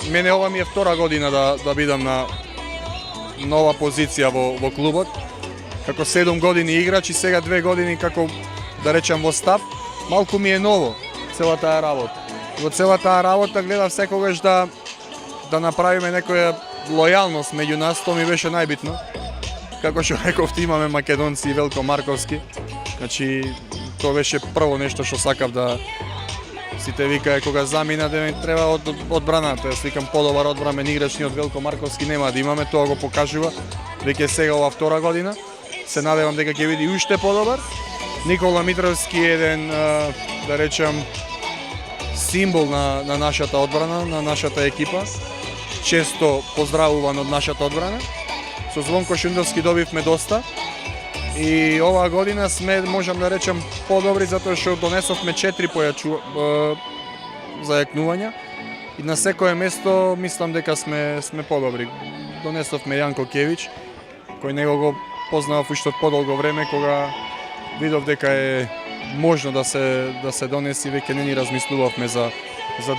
мене ова ми е втора година да бидам на нова позиција во клубот. Како 7 години играч и сега 2 години како, да речам, во став. Малку ми е ново цела таа работа. Во цела таа работа гледав секогаш да направиме некоја лојалност меѓу нас, тоа ми беше најбитно. Како што рековте, имаме македонци и Велко Марковски. Значи, тоа беше прво нешто што сакав да сите викае кога замина да ми треба од одбраната. Јас викам подобар одбрамен играч ни од Велко Марковски нема да имаме, тоа го покажува веќе сега ова втора година. Се надевам дека ќе биде уште подобар. Никола Митровски е еден, да речам, символ на нашата одбрана, на нашата екипа. Често поздравуван од нашата одбрана. Со Звонко Шундовски добивме доста. И оваа година сме, можам да речам, подобри затоа што донесовме 4 зајакнувања. И на секое место мислам дека сме подобри. Донесовме Јанко Кевич, кој него го познавав уште од подолго време, кога видов дека е можно да се донеси, веќе не ни размислувавме за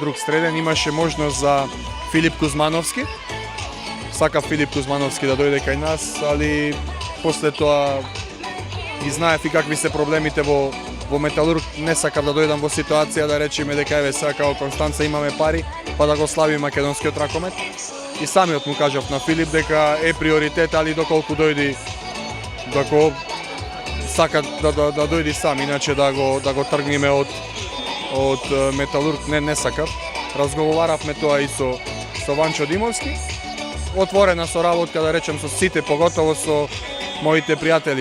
друг среден. Имаше можност за Филип Кузмановски. Сакав Филип Кузмановски да дојде кај нас, али после тоа ги знаев и какви се проблемите во Металург. Не сакав да дојдам во ситуација да речеме дека еве сега као Констанца имаме пари, па да го слави македонскиот ракомет. И самиот му кажав на Филип дека е приоритет, али доколку дојди, дека сака да дојди сам, иначе да го тргнеме од Металург не сакав. Разговаравме тоа и со Ванчо Димовски. Отворена со работка, да речем, со сите, поготово со моите пријатели.